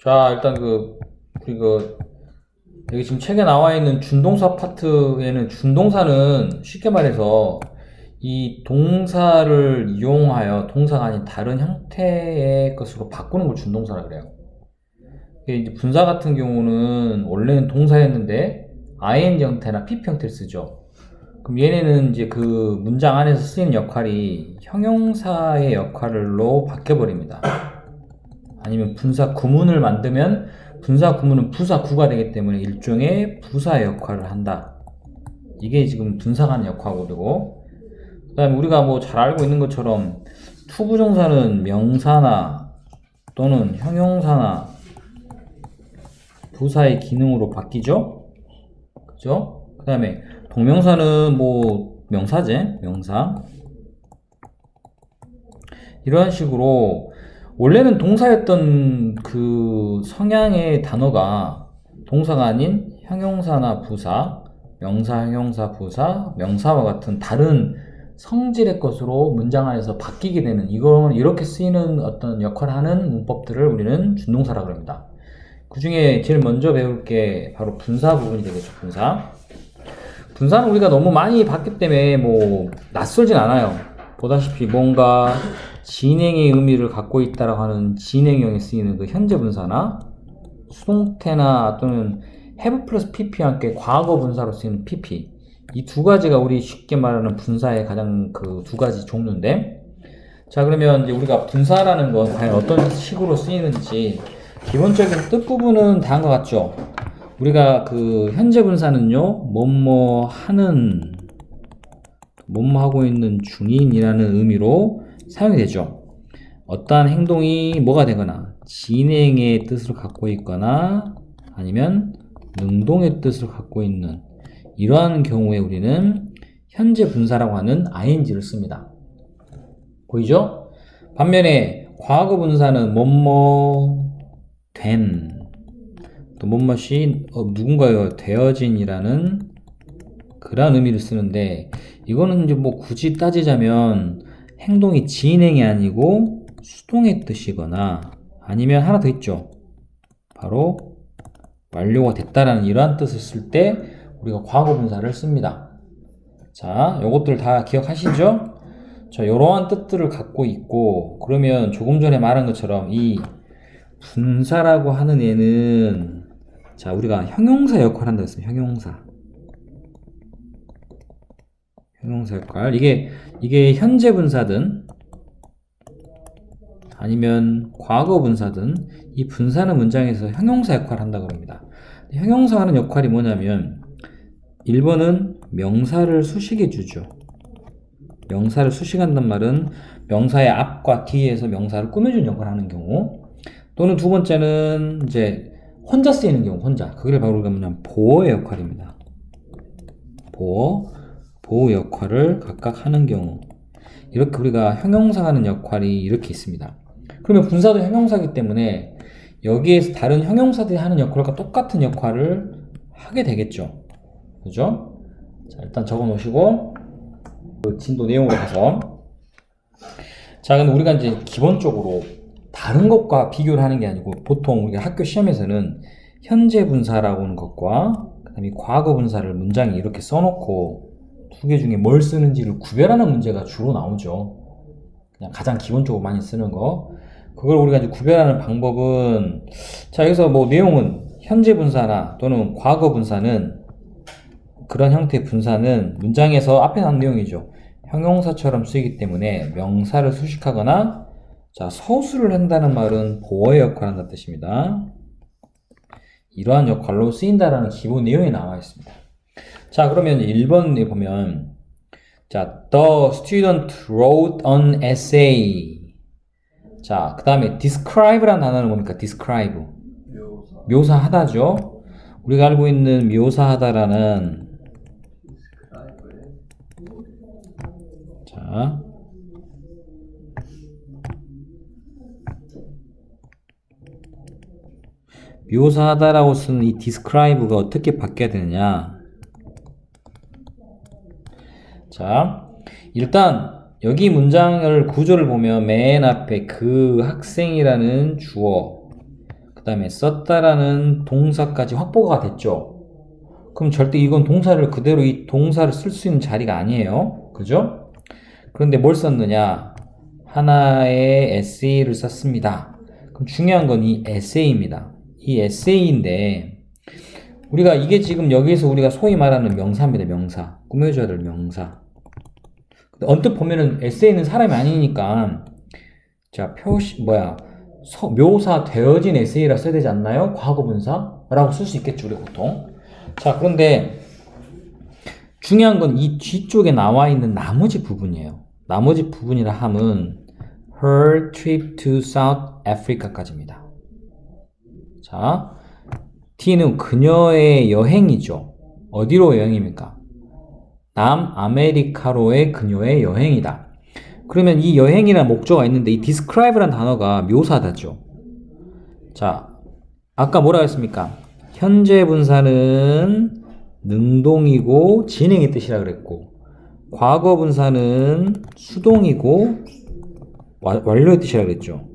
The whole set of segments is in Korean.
자, 일단 여기 지금 책에 나와 있는 준동사 파트에는 준동사는 쉽게 말해서 이 동사를 이용하여 동사가 아닌 다른 형태의 것으로 바꾸는 걸 준동사라 그래요. 이게 이제 분사 같은 경우는 원래는 동사였는데 ing 형태나 pp 형태를 쓰죠. 그럼 얘네는 이제 그 문장 안에서 쓰이는 역할이 형용사의 역할로 바뀌어버립니다. 아니면 분사 구문을 만들면 분사 구문은 부사 구가 되기 때문에 일종의 부사의 역할을 한다. 이게 지금 분사가 하는 역할이고, 그 다음에 우리가 뭐 잘 알고 있는 것처럼 투부정사는 명사나 또는 형용사나 부사의 기능으로 바뀌죠? 그죠? 그 다음에 동명사는 뭐 명사제, 명사. 이런 식으로 원래는 동사였던 그 성향의 단어가 동사가 아닌 형용사나 부사, 명사, 형용사, 부사, 명사와 같은 다른 성질의 것으로 문장 안에서 바뀌게 되는, 이건 이렇게 쓰이는 어떤 역할을 하는 문법들을 우리는 준동사라고 합니다. 그 중에 제일 먼저 배울 게 바로 분사 부분이 되겠죠. 분사. 분사는 우리가 너무 많이 봤기 때문에 뭐 낯설진 않아요. 보다시피 뭔가 진행의 의미를 갖고 있다라고 하는 진행형에 쓰이는 그 현재 분사나 수동태나 또는 have 플러스 pp와 함께 과거 분사로 쓰이는 pp, 이 두 가지가 우리 쉽게 말하는 분사의 가장 그 두 가지 종류인데, 자 그러면 이제 우리가 분사라는 건 과연 어떤 식으로 쓰이는지 기본적인 뜻 부분은 다한 것 같죠. 우리가 그 현재 분사는요, 뭐뭐 하는, 뭐뭐 하고 있는 중인이라는 의미로 사용이 되죠. 어떠한 행동이 뭐가 되거나 진행의 뜻을 갖고 있거나 아니면 능동의 뜻을 갖고 있는 이러한 경우에 우리는 현재 분사라고 하는 ing를 씁니다. 보이죠? 반면에 과거 분사는 뭐뭐 된, 또 뭐뭐이 누군가에 되어진이라는 그런 의미를 쓰는데, 이거는 이제 뭐 굳이 따지자면 행동이 진행이 아니고 수동의 뜻이거나 아니면 하나 더 있죠. 바로 완료가 됐다라는 이러한 뜻을 쓸 때 우리가 과거 분사를 씁니다. 자, 요것들 다 기억하시죠? 자, 이러한 뜻들을 갖고 있고, 그러면 조금 전에 말한 것처럼 이 분사라고 하는 애는, 자, 우리가 형용사 역할을 한다고 했습니다. 형용사 역할. 이게 현재 분사든 아니면 과거 분사든 이 분사는 문장에서 형용사 역할을 한다고 합니다. 형용사 하는 역할이 뭐냐면 1번은 명사를 수식해 주죠. 명사를 수식한단 말은 명사의 앞과 뒤에서 명사를 꾸며주는 역할을 하는 경우, 또는 두 번째는 이제 혼자 쓰이는 경우, 혼자. 그게 바로 우리가 뭐냐면 보어의 역할입니다. 보호 역할을 각각 하는 경우, 이렇게 우리가 형용사 하는 역할이 이렇게 있습니다. 그러면 분사도 형용사이기 때문에 여기에서 다른 형용사들이 하는 역할과 똑같은 역할을 하게 되겠죠. 그죠? 자, 일단 적어 놓으시고 그 진도 내용으로 가서, 자, 근데 우리가 이제 기본적으로 다른 것과 비교를 하는 게 아니고 보통 우리가 학교 시험에서는 현재 분사라고 하는 것과 그다음에 과거 분사를 문장에 이렇게 써놓고 두 개 중에 뭘 쓰는지를 구별하는 문제가 주로 나오죠. 그냥 가장 기본적으로 많이 쓰는 거. 그걸 우리가 이제 구별하는 방법은, 자, 여기서 뭐 내용은 현재 분사나 또는 과거 분사는, 그런 형태의 분사는 문장에서 앞에 나온 내용이죠. 형용사처럼 쓰이기 때문에 명사를 수식하거나, 자, 서술을 한다는 말은 보어의 역할을 한다는 뜻입니다. 이러한 역할로 쓰인다라는 기본 내용이 나와 있습니다. 자, 그러면 1번에 보면, 자, the student wrote an essay. 자, 그 다음에 describe라는 단어는 뭡니까? describe. 묘사하다죠. 우리가 알고 있는 묘사하다라는, 자, 묘사하다라고 쓰는 이 describe가 어떻게 바뀌어야 되느냐. 자, 일단 여기 문장을 구조를 보면 맨 앞에 그 학생이라는 주어, 그 다음에 썼다라는 동사까지 확보가 됐죠. 그럼 절대 이건 동사를 그대로 이 동사를 쓸 수 있는 자리가 아니에요. 그죠? 그런데 뭘 썼느냐? 하나의 에세이를 썼습니다. 그럼 중요한 건 이 에세이입니다. 이 에세이인데 우리가 이게 지금 여기서 우리가 소위 말하는 명사입니다. 명사. 꾸며줘야 될 명사. 언뜻 보면은 에세이는 사람이 아니니까 자 묘사되어진 에세이라 써야 되지 않나요? 과거분사라고 쓸 수 있겠죠, 우리 보통. 자, 그런데 중요한 건 이 뒤쪽에 나와 있는 나머지 부분이에요. 나머지 부분이라 함은 her trip to South Africa까지입니다. 자, T는 그녀의 여행이죠. 어디로 여행입니까? 남아메리카로의 그녀의 여행이다. 그러면 이 여행이라는 목적어가 있는데 이 describe라는 단어가 묘사다죠. 자, 아까 뭐라고 했습니까? 현재 분사는 능동이고 진행의 뜻이라 그랬고 과거 분사는 수동이고 완료의 뜻이라 그랬죠.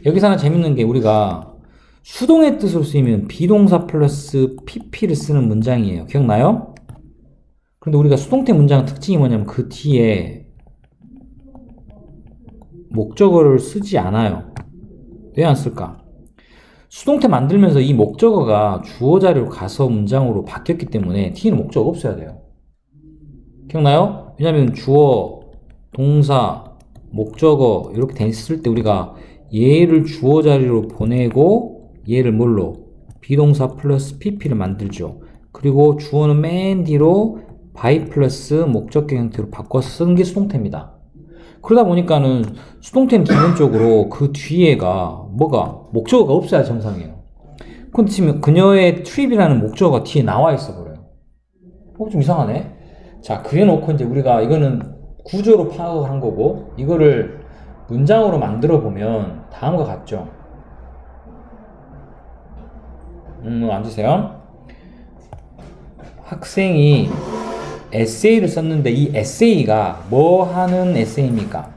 여기서 하나 재밌는 게 우리가 수동의 뜻으로 쓰이면 비동사 플러스 pp를 쓰는 문장이에요. 기억나요? 그런데 우리가 수동태 문장 특징이 뭐냐면 그 뒤에 목적어를 쓰지 않아요. 왜 안 쓸까? 수동태 만들면서 이 목적어가 주어 자리로 가서 문장으로 바뀌었기 때문에 T는 목적어가 없어야 돼요. 기억나요? 왜냐면 주어, 동사, 목적어 이렇게 됐을 때 우리가 얘를 주어 자리로 보내고 얘를 뭘로? 비동사 플러스 pp를 만들죠. 그리고 주어는 맨 뒤로 by 플러스 목적격 형태로 바꿔서 쓰는 게 수동태입니다. 그러다 보니까는 수동태는 기본적으로 그 뒤에가 뭐가? 목적어가 없어야 정상이에요. 근데 지금 그녀의 트립이라는 목적어가 뒤에 나와 있어 버려요. 좀 이상하네. 자, 그래놓고 이제 우리가 이거는 구조로 파악을 한 거고 이거를 문장으로 만들어 보면 다음과 같죠. 앉으세요. 학생이 에세이를 썼는데 이 에세이가 뭐 하는 에세이입니까?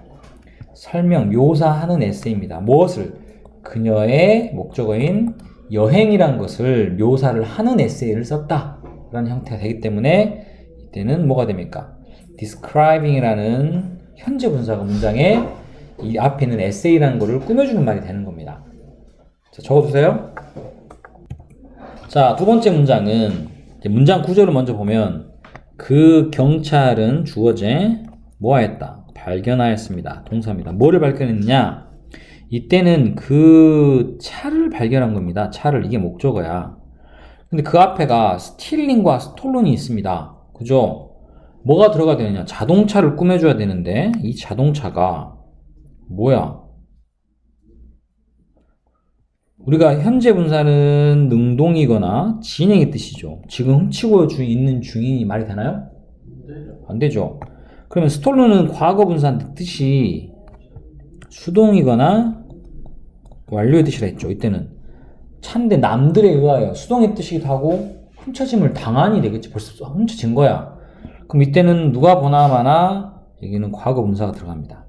설명, 묘사하는 에세이입니다. 무엇을? 그녀의 목적어인 여행이란 것을 묘사를 하는 에세이를 썼다 라는 형태가 되기 때문에 이때는 뭐가 됩니까? describing이라는 현재 분사가 문장에 이 앞에 있는 에세이라는 것을 꾸며주는 말이 되는 겁니다. 자, 적어두세요. 자, 두 번째 문장은 문장 구조를 먼저 보면 그 경찰은 주어제 뭐하였다? 발견하였습니다. 동사입니다. 뭐를 발견했느냐? 이때는 그 차를 발견한 겁니다. 차를, 이게 목적어야. 근데 그 앞에가 스틸링과 스톨론이 있습니다. 그죠? 뭐가 들어가야 되느냐? 자동차를 꾸며줘야 되는데 이 자동차가 뭐야? 우리가 현재 분사는 능동이거나 진행의 뜻이죠. 지금 훔치고 있는 중이 말이 되나요? 안 되죠. 그러면 스톨론은 과거 분사인데 뜻이 수동이거나 완료의 뜻이라 했죠. 이때는 차인데 남들에 의하여 수동의 뜻이기도 하고 훔쳐짐을 당한이 되겠지. 벌써 훔쳐진 거야. 그럼 이때는 누가 보나마나 여기는 과거 분사가 들어갑니다.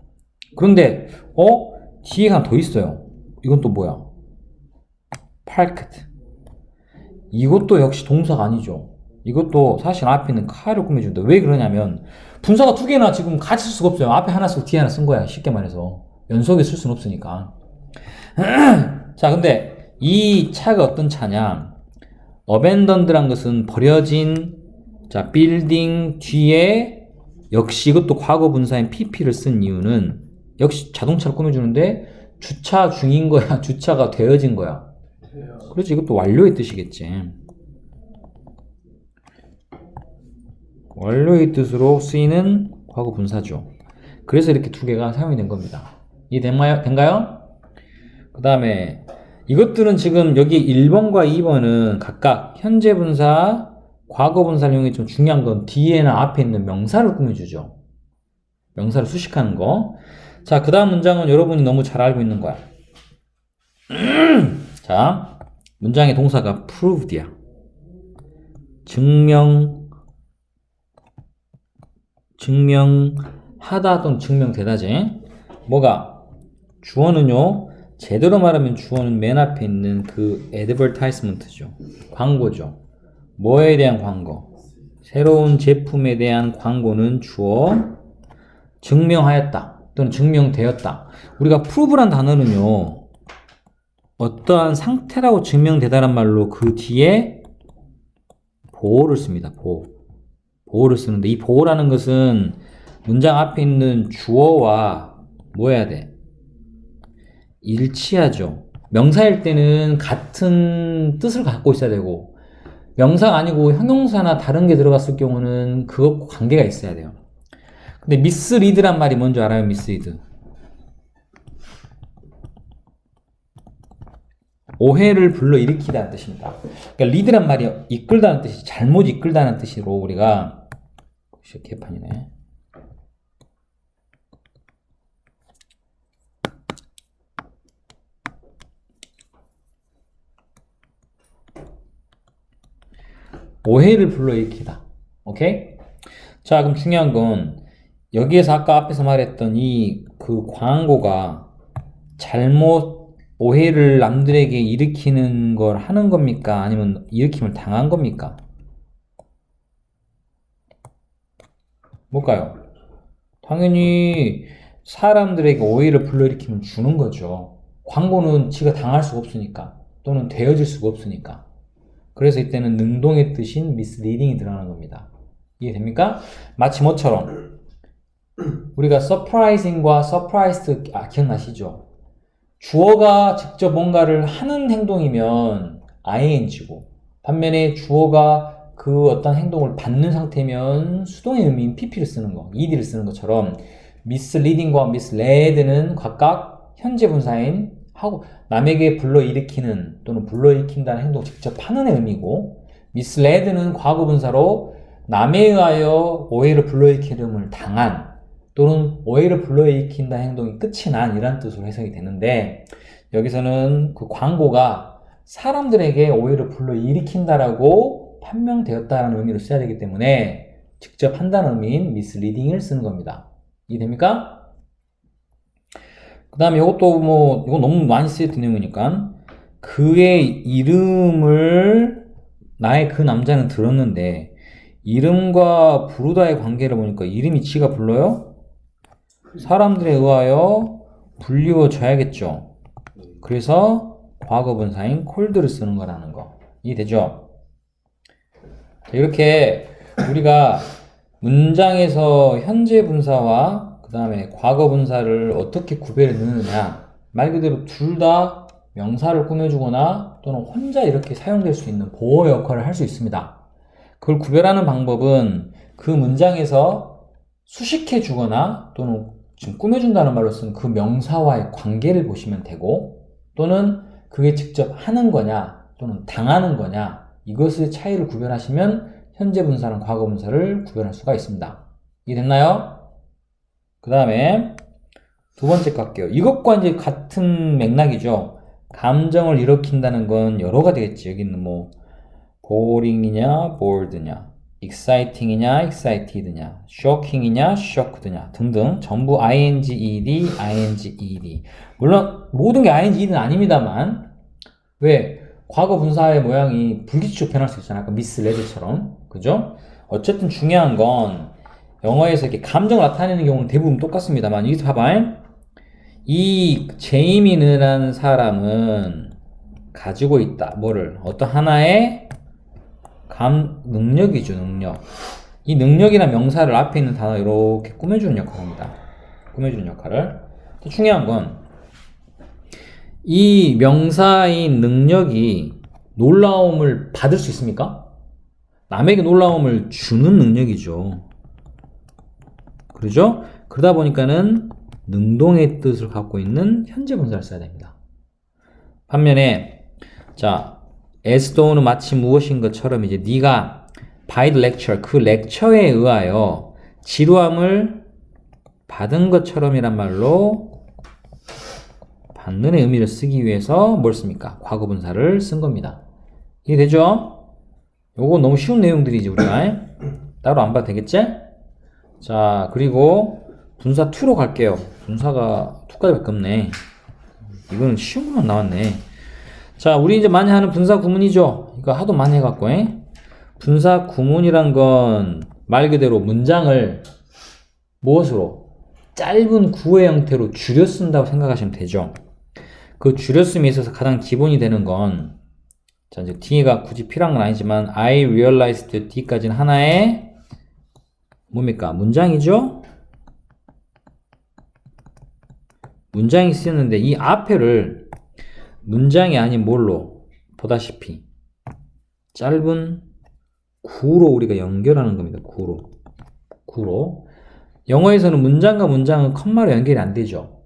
그런데 뒤에 하나 더 있어요. 이건 또 뭐야? parked. 이것도 역시 동사가 아니죠. 이것도 사실 앞에 있는 car을 꾸며준다. 왜 그러냐면 분사가 두 개나 지금 같이 쓸 수가 없어요. 앞에 하나 쓰고 뒤에 하나 쓴 거야. 쉽게 말해서 연속에 쓸 수는 없으니까. 자, 근데 이 차가 어떤 차냐? abandoned란 것은 버려진 자 빌딩 뒤에 역시 이것도 과거 분사인 pp를 쓴 이유는 역시 자동차를 꾸며주는데 주차 중인 거야? 주차가 되어진 거야? 그렇지, 이것도 완료의 뜻이겠지. 완료의 뜻으로 쓰이는 과거 분사죠. 그래서 이렇게 두 개가 사용이 된 겁니다. 이해된가요? 그 다음에 이것들은 지금 여기 1번과 2번은 각각 현재 분사, 과거 분사를 이용해 좀 중요한 건 뒤에나 앞에 있는 명사를 꾸며주죠. 명사를 수식하는 거. 자, 그 다음 문장은 여러분이 너무 잘 알고 있는 거야. 자, 문장의 동사가 proved야. 증명하다 또는 증명되다지. 뭐가? 주어는요, 제대로 말하면 주어는 맨 앞에 있는 그 advertisement죠. 광고죠. 뭐에 대한 광고? 새로운 제품에 대한 광고는 주어, 증명하였다 또는 증명되었다. 우리가 prove란 단어는요, 어떠한 상태라고 증명되다란 말로 그 뒤에 보호를 씁니다. 보호를 쓰는데, 이 보호라는 것은 문장 앞에 있는 주어와 뭐 해야 돼? 일치하죠. 명사일 때는 같은 뜻을 갖고 있어야 되고, 명사가 아니고 형용사나 다른 게 들어갔을 경우는 그것과 관계가 있어야 돼요. 근데 mislead란 말이 뭔지 알아요? mislead. 오해를 불러일으키다는 뜻입니다. 그러니까 lead란 말이 이끌다는 뜻이, 잘못 이끌다는 뜻으로 우리가, 개판이네. 오해를 불러일으키다. 오케이? 자, 그럼 중요한 건 여기에서 아까 앞에서 말했던 이 그 광고가 잘못 오해를 남들에게 일으키는 걸 하는 겁니까? 아니면 일으킴을 당한 겁니까? 뭘까요? 당연히 사람들에게 오해를 불러일으키면 주는 거죠. 광고는 지가 당할 수가 없으니까, 또는 되어질 수가 없으니까. 그래서 이때는 능동의 뜻인 misleading이 들어가는 겁니다. 이해됩니까? 마치 뭐처럼 우리가 surprising과 surprised, 기억나시죠? 주어가 직접 뭔가를 하는 행동이면 ing고, 반면에 주어가 그 어떤 행동을 받는 상태면 수동의 의미인 pp를 쓰는 거, ed를 쓰는 것처럼 misleading과 misled는 각각 현재 분사인 하고 남에게 불러일으키는 또는 불러일으킨다는 행동을 직접 하는 의미고, misled는 과거 분사로 남에 의하여 오해를 불러일으킴을 당한 또는 오해를 불러일으킨다 행동이 끝이 난 이란 뜻으로 해석이 되는데, 여기서는 그 광고가 사람들에게 오해를 불러일으킨다라고 판명되었다는 의미로 써야 되기 때문에 직접 한다는 의미인 misleading을 쓰는 겁니다. 이해됩니까? 그 다음에 이것도 뭐, 이거 너무 많이 쓰였던 내용이니까, 그의 이름을 나의 그 남자는 들었는데, 이름과 부르다의 관계를 보니까 이름이 지가 불러요? 사람들에 의하여 불리워져야겠죠. 그래서 과거분사인 cold를 쓰는 거라는 거. 이해되죠? 이렇게 우리가 문장에서 현재 분사와 그 다음에 과거 분사를 어떻게 구별해 넣느냐, 말 그대로 둘 다 명사를 꾸며주거나 또는 혼자 이렇게 사용될 수 있는 보호 역할을 할 수 있습니다. 그걸 구별하는 방법은 그 문장에서 수식해 주거나 또는 지금 꾸며준다는 말로 쓰는 그 명사와의 관계를 보시면 되고, 또는 그게 직접 하는 거냐 또는 당하는 거냐, 이것의 차이를 구별하시면 현재 분사랑 과거 분사를 구별할 수가 있습니다. 이해됐나요? 그 다음에 두 번째 갈게요. 이것과 이제 같은 맥락이죠. 감정을 일으킨다는 건 여러 가지겠지. 여기는 뭐 boring이냐 bored냐, exciting이냐 excited냐, shocking이냐 shocked냐 등등 전부 ing, ed, ing, ed. 물론 모든 게 ing, ed는 아닙니다만, 왜? 과거 분사의 모양이 불규칙적으로 변할 수 있잖아요. 아까 misled처럼. 그죠? 어쨌든 중요한 건 영어에서 이렇게 감정을 나타내는 경우는 대부분 똑같습니다만, 여기서 봐봐. 이 제이미느라는 사람은 가지고 있다. 뭐를? 어떤 하나의 능력이죠, 능력. 이 능력이나 명사를 앞에 있는 단어 이렇게 꾸며주는 역할을 합니다. 꾸며주는 역할을. 또 중요한 건 이 명사인 능력이 놀라움을 받을 수 있습니까? 남에게 놀라움을 주는 능력이죠. 그러죠? 그러다 보니까는 능동의 뜻을 갖고 있는 현재 분사를 써야 됩니다. 반면에 자, as though는 마치 무엇인 것처럼 이제 네가 by the lecture, 그 렉처에 의하여 지루함을 받은 것처럼이란 말로 받는 의미를 쓰기 위해서 뭘 씁니까? 과거 분사를 쓴 겁니다. 이해되죠? 요거 너무 쉬운 내용들이지 우리가. 따로 안 봐도 되겠지? 자, 그리고 분사 2로 갈게요. 분사가 2가지밖에 없네. 이거는 쉬운 것만 나왔네. 자, 우리 이제 많이 하는 분사 구문이죠. 이거 하도 많이 해갖고, 분사 구문이란 건 말 그대로 문장을 무엇으로? 짧은 구의 형태로 줄여 쓴다고 생각하시면 되죠. 그 줄여쓰기에 있어서 가장 기본이 되는 건, 자, 이제 D가 굳이 필요한 건 아니지만, I realized D까지는 하나의, 뭡니까? 문장이죠? 문장이 쓰였는데, 이 앞에를 문장이 아닌 뭘로? 보다시피, 짧은 구로 우리가 연결하는 겁니다. 구로. 영어에서는 문장과 문장은 컴마로 연결이 안 되죠.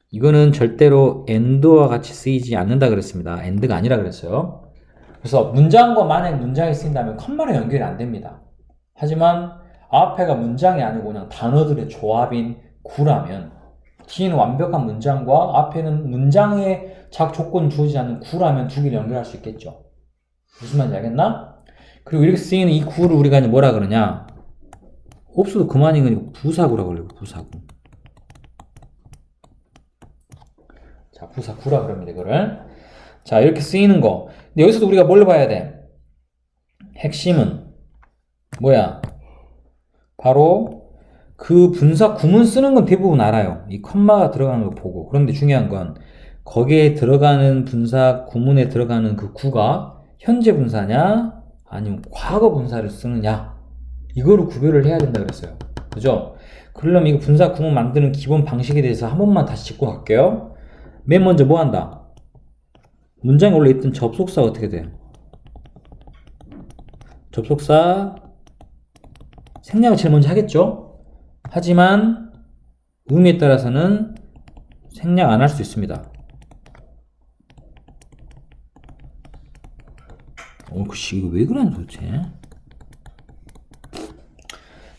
이거는 절대로 and와 같이 쓰이지 않는다 그랬습니다. and가 아니라 그랬어요. 그래서 문장과 만약 문장이 쓰인다면 컴마로 연결이 안 됩니다. 하지만 앞에가 문장이 아니고 그냥 단어들의 조합인 구라면, 뒤에는 완벽한 문장과 앞에는 문장에 조건 주어지지 않는 구라면 두 개를 연결할 수 있겠죠. 무슨 말인지 알겠나? 그리고 이렇게 쓰이는 이 구를 우리가 이제 뭐라 그러냐? 없어도 그만인 거니까 부사구라고 그래요. 부사구. 자, 부사구라 그럽니다. 이거를. 자, 이렇게 쓰이는 거. 근데 여기서도 우리가 뭘 봐야 돼? 핵심은 뭐야? 바로 그 분사 구문 쓰는 건 대부분 알아요. 이 컴마가 들어가는 걸 보고. 그런데 중요한 건 거기에 들어가는 분사 구문에 들어가는 그 구가 현재 분사냐 아니면 과거 분사를 쓰느냐, 이거를 구별을 해야 된다 그랬어요. 그죠? 그러려면 이거 분사 구문 만드는 기본 방식에 대해서 한 번만 다시 짚고 갈게요. 맨 먼저 뭐 한다? 문장에 원래 있던 접속사가 어떻게 돼요? 접속사 생략을 제일 먼저 하겠죠? 하지만 의미에 따라서는 생략 안 할 수 있습니다. 그씨 이거 왜 그러냐 도대체.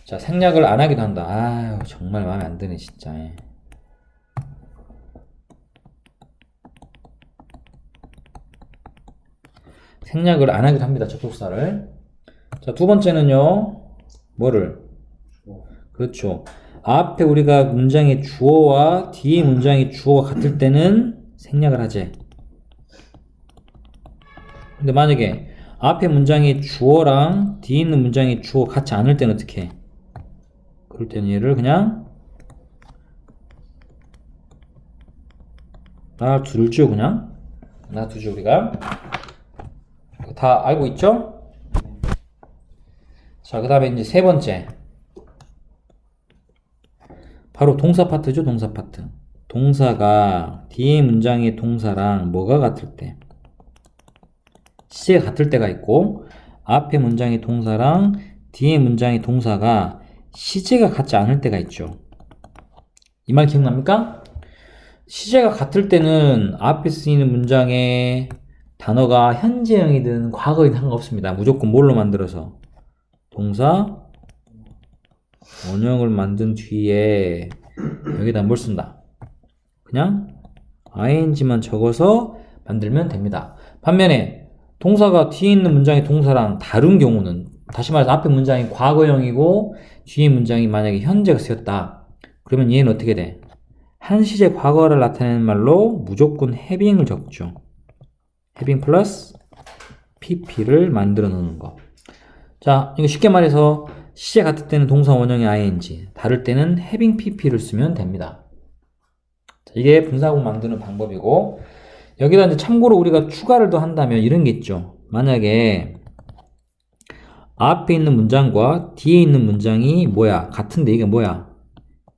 자, 생략을 안 하기도 한다. 아유, 정말 마음에 안 드네 진짜. 생략을 안 하기도 합니다. 접속사를. 자, 두 번째는요. 뭐를? 그렇죠. 앞에 우리가 문장의 주어와 뒤에 문장의 주어가 같을 때는 생략을 하지. 근데 만약에 앞에 문장의 주어랑 뒤에 있는 문장의 주어가 같지 않을 때는 어떻게 해? 그럴 때는 얘를 그냥 놔두죠. 그냥 놔두죠. 우리가 다 알고 있죠? 자, 그 다음에 이제 세 번째, 바로 동사 파트죠. 동사 파트. 동사가 뒤에 문장의 동사랑 뭐가 같을 때, 시제가 같을 때가 있고, 앞에 문장의 동사랑 뒤에 문장의 동사가 시제가 같지 않을 때가 있죠. 이 말 기억납니까? 시제가 같을 때는 앞에 쓰이는 문장의 단어가 현재형이든 과거이든 상관없습니다. 무조건 뭘로 만들어서? 동사 원형을 만든 뒤에 여기다 뭘 쓴다? 그냥 ing만 적어서 만들면 됩니다. 반면에 동사가 뒤에 있는 문장의 동사랑 다른 경우는, 다시 말해서 앞에 문장이 과거형이고 뒤에 문장이 만약에 현재가 쓰였다. 그러면 얘는 어떻게 돼? 한 시제 과거를 나타내는 말로 무조건 having을 적죠. having 플러스 pp를 만들어 놓는 거. 자, 이거 쉽게 말해서 시제 같을 때는 동사 원형의 ing, 다를 때는 having pp를 쓰면 됩니다. 자, 이게 분사구문 만드는 방법이고, 여기다 이제 참고로 우리가 추가를 더 한다면 이런 게 있죠. 만약에 앞에 있는 문장과 뒤에 있는 문장이 뭐야? 같은데 이게 뭐야?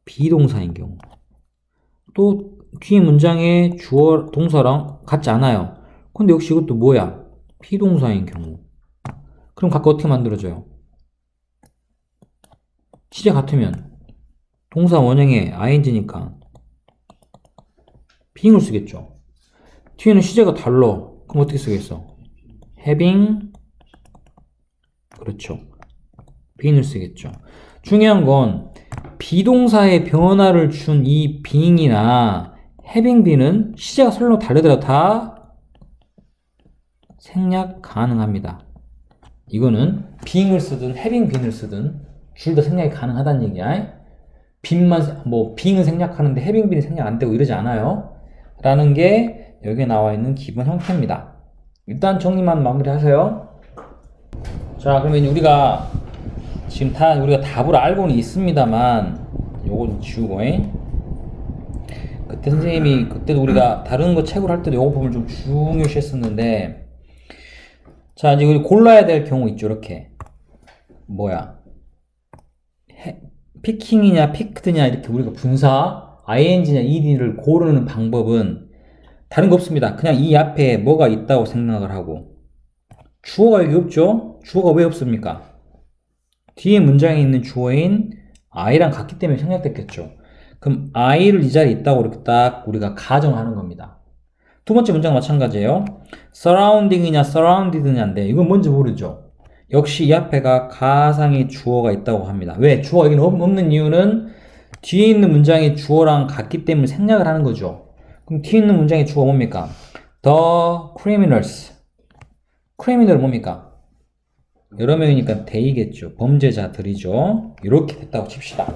비동사인 경우. 또 뒤에 문장의 주어 동사랑 같지 않아요. 근데 역시 이것도 뭐야? 비동사인 경우. 그럼 각각 어떻게 만들어져요? 시제 같으면 동사 원형의 ing니까 being을 쓰겠죠. 뒤에는 시제가 달라. 그럼 어떻게 쓰겠어? having, 그렇죠. being을 쓰겠죠. 중요한 건 비동사의 변화를 준 이 being이나 having being은 시제가 설령 다르더라도 다 생략 가능합니다. 이거는 being을 쓰든 having being을 쓰든 둘 다 생략이 가능하다는 얘기야. 빈만 뭐 빙은 생략하는데 having been이 생략 안 되고 이러지 않아요. 라는 게 여기에 나와 있는 기본 형태입니다. 일단 정리만 마무리하세요. 자, 그러면 우리가 지금 다 우리가 답을 알고는 있습니다만 요거 좀 지우고 그때 선생님이 그때도 우리가 다른 거 책으로 할 때도 요거 부분을 좀 중요시 했었는데 자 이제 우리 골라야 될 경우 있죠. 이렇게 뭐야 피킹이냐 피크드냐 이렇게 우리가 분사 ing냐 ed를 고르는 방법은 다른 거 없습니다. 그냥 이 앞에 뭐가 있다고 생각을 하고 주어가 여기 없죠. 주어가 왜 없습니까? 뒤에 문장에 있는 주어인 I랑 같기 때문에 생략됐겠죠. 그럼 I를 이 자리에 있다고 이렇게 딱 우리가 가정하는 겁니다. 두 번째 문장 마찬가지예요. surrounding이냐 surrounded냐인데 이건 뭔지 모르죠. 역시 이 앞에가 가상의 주어가 있다고 합니다. 왜? 주어가 여기는 없는 이유는 뒤에 있는 문장이 주어랑 같기 때문에 생략을 하는 거죠. 그럼 뒤에 있는 문장의 주어가 뭡니까? The criminals. criminal 뭡니까? 여러 명이니까 they겠죠. 범죄자들이죠. 이렇게 됐다고 칩시다.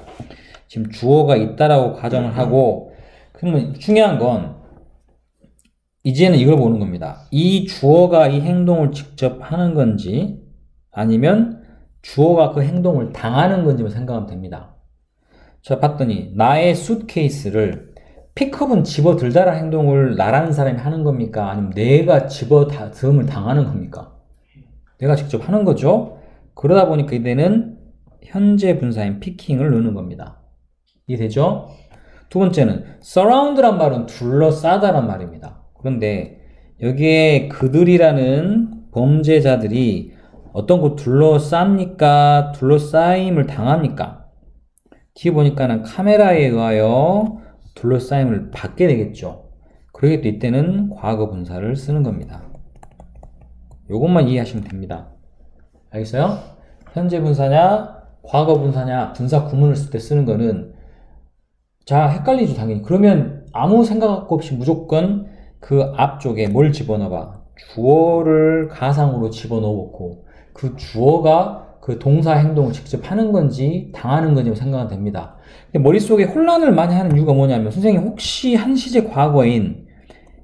지금 주어가 있다라고 가정을 하고 그러면 중요한 건 이제는 이걸 보는 겁니다. 이 주어가 이 행동을 직접 하는 건지 아니면 주어가 그 행동을 당하는 건지만 생각하면 됩니다. 자, 봤더니 나의 수트케이스를 픽업은 집어들다라는 행동을 나라는 사람이 하는 겁니까? 아니면 내가 집어들음을 당하는 겁니까? 내가 직접 하는 거죠. 그러다 보니까 이때는 현재 분사인 피킹을 넣는 겁니다. 이해되죠? 두 번째는 surround란 말은 둘러싸다란 말입니다. 그런데 여기에 그들이라는 범죄자들이 어떤 곳 둘러쌉니까? 둘러싸임을 당합니까? 뒤에 보니까는 카메라에 의하여 둘러싸임을 받게 되겠죠. 그러기 때문에 이때는 과거 분사를 쓰는 겁니다. 요것만 이해하시면 됩니다. 알겠어요? 현재 분사냐, 과거 분사냐, 분사 구문을 쓸 때 쓰는 거는 자, 헷갈리죠, 당연히. 그러면 아무 생각 없이 무조건 그 앞쪽에 뭘 집어넣어봐. 주어를 가상으로 집어넣고 그 주어가 그 동사 행동을 직접 하는 건지 당하는 건지 생각하면 됩니다. 근데 머릿속에 혼란을 많이 하는 이유가 뭐냐면 선생님 혹시 한 시제 과거인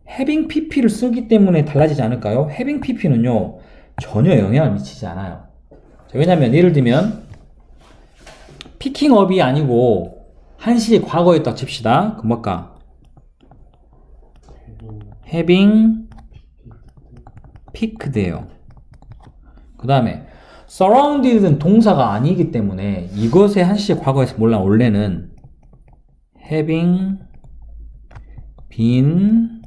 having pp를 쓰기 때문에 달라지지 않을까요? having pp는요 전혀 영향을 미치지 않아요. 자, 왜냐면 예를 들면 picking up이 아니고 한 시제 과거였다 칩시다. 그럼 뭘까? having picked예요. 그 다음에 surrounded는 동사가 아니기 때문에 이것의 한 시제 과거에서 몰라 원래는 having been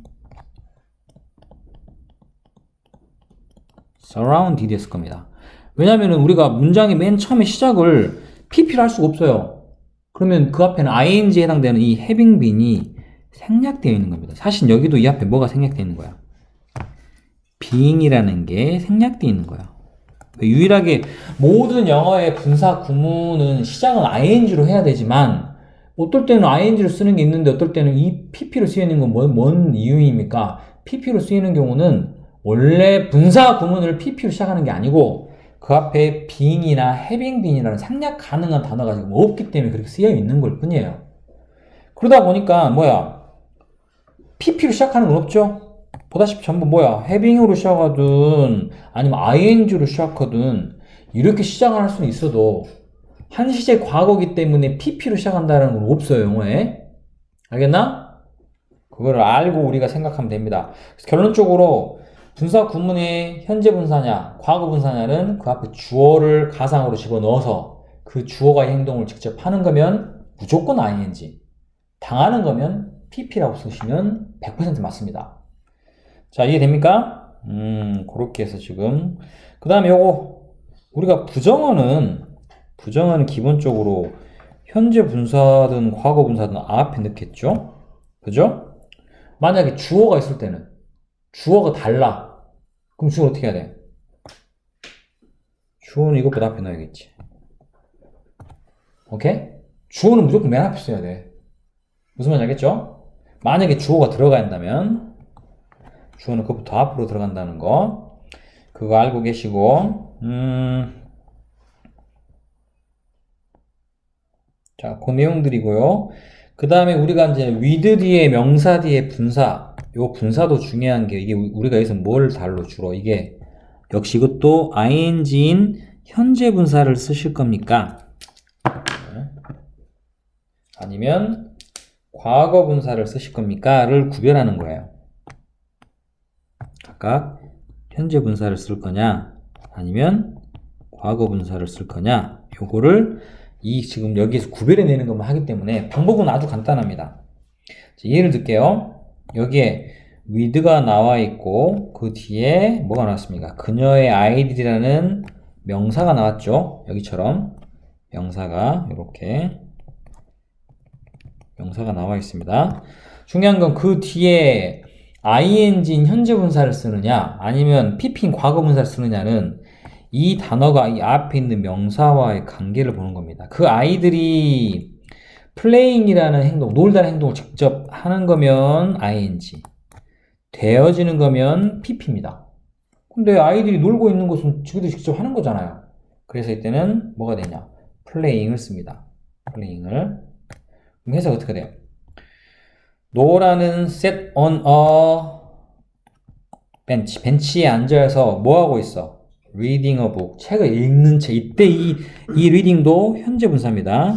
surrounded 했을 겁니다. 왜냐면은 우리가 문장의 맨 처음에 시작을 pp를 할 수가 없어요. 그러면 그 앞에는 ing에 해당되는 이 having been이 생략되어 있는 겁니다. 사실 여기도 이 앞에 뭐가 생략되어 있는 거야? being이라는 게 생략되어 있는 거야. 유일하게 모든 영어의 분사 구문은 시작은 ing로 해야 되지만 어떨 때는 ing를 쓰는 게 있는데 어떨 때는 이 pp로 쓰이는 건 뭔 이유입니까? pp로 쓰이는 경우는 원래 분사 구문을 pp로 시작하는 게 아니고 그 앞에 being이나 having been이라는 생략 가능한 단어가 지금 없기 때문에 그렇게 쓰여 있는 걸 뿐이에요. 그러다 보니까 pp로 시작하는 건 없죠? 보다시피 전부 having으로 시작하든 아니면 ing로 시작하든 이렇게 시작을 할 수는 있어도 한 시제 과거기 때문에 pp로 시작한다는 건 없어요, 영어에. 알겠나? 그거를 알고 우리가 생각하면 됩니다. 그래서 결론적으로 분사 구문의 현재 분사냐, 과거 분사냐는 그 앞에 주어를 가상으로 집어넣어서 그 주어가 행동을 직접 하는 거면 무조건 ing, 당하는 거면 pp라고 쓰시면 100% 맞습니다. 자, 이해됩니까? 그렇게 해서 지금 그 다음에 요거 우리가 부정어는 기본적으로 현재 분사든 과거 분사든 앞에 넣겠죠? 그죠? 만약에 주어가 있을 때는 주어가 달라. 그럼 주어는 어떻게 해야 돼? 주어는 이것보다 앞에 넣어야겠지. 오케이? 주어는 무조건 맨 앞에 써야 돼. 무슨 말인지 알겠죠? 만약에 주어가 들어가야 한다면 주어는 그것부터 앞으로 들어간다는 거 그거 알고 계시고 자 자, 그 내용들이고요. 그 다음에 우리가 이제 with 뒤에 명사 뒤에 분사, 요 분사도 중요한 게 이게 우리가 여기서 뭘 달로 주로 이게 역시 이것도 ing인 현재 분사를 쓰실 겁니까? 아니면 과거 분사를 쓰실 겁니까? 를 구별하는 거예요. 각각 현재 분사를 쓸 거냐 아니면 과거 분사를 쓸 거냐 요거를 이 지금 여기에서 구별해내는 것만 하기 때문에 방법은 아주 간단합니다. 예를 들게요. 여기에 with가 나와 있고 그 뒤에 뭐가 나왔습니까? 그녀의 아이들이라는 명사가 나왔죠. 여기처럼 명사가 이렇게 명사가 나와 있습니다. 중요한 건 그 뒤에 ing인 현재 분사를 쓰느냐 아니면 pp인 과거 분사를 쓰느냐는 이 단어가 이 앞에 있는 명사와의 관계를 보는 겁니다. 그 아이들이 playing이라는 행동, 놀다는 행동을 직접 하는 거면 ing, 되어지는 거면 pp입니다. 근데 아이들이 놀고 있는 것은 지그들이 직접 하는 거잖아요. 그래서 이때는 뭐가 되냐? playing을 씁니다. playing을. 그럼 해석 어떻게 돼요? 노라는 sat on a bench. 벤치에 앉아서 뭐 하고 있어? reading a book. 책을 읽는 채. 이때 이 reading도 현재 분사입니다.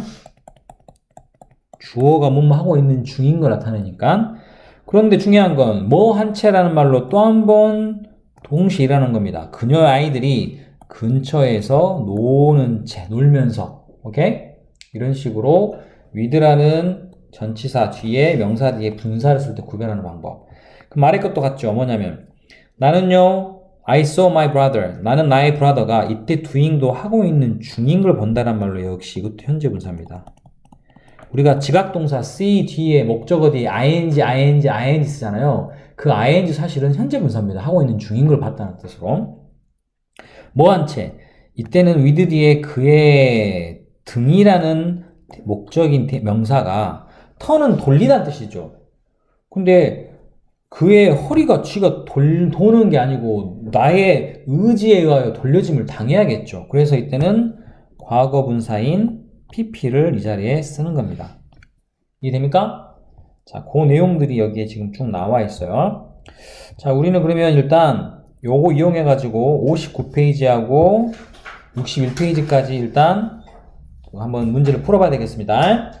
주어가 뭐뭐 하고 있는 중인 걸 나타내니까. 그런데 중요한 건 뭐 한 채라는 말로 또 한 번 동시에 일하는 겁니다. 그녀의 아이들이 근처에서 노는 채, 놀면서. 오케이? 이런 식으로 with라는 전치사 뒤에 명사 뒤에 분사를 쓸 때 구별하는 방법. 그 말의 것도 같죠. 뭐냐면 나는요 I saw my brother. 나는 나의 brother가 이때 doing도 하고 있는 중인 걸 본다는 말로 역시 이것도 현재 분사입니다. 우리가 지각동사 see 뒤에 목적어 뒤에 ing 쓰잖아요. 그 ing 사실은 현재 분사입니다. 하고 있는 중인 걸 봤다는 뜻으로. 뭐 한 채? 이때는 with 뒤에 그의 등이라는 목적인 명사가 턴은 돌리다는 뜻이죠. 근데 그의 허리가 쥐가 도는 게 아니고 나의 의지에 의하여 돌려짐을 당해야겠죠. 그래서 이때는 과거 분사인 pp를 이 자리에 쓰는 겁니다. 이해됩니까? 자, 그 내용들이 여기에 지금 쭉 나와 있어요. 자, 우리는 그러면 일단 요거 이용해 가지고 59페이지하고 61페이지까지 일단 한번 문제를 풀어봐야 되겠습니다.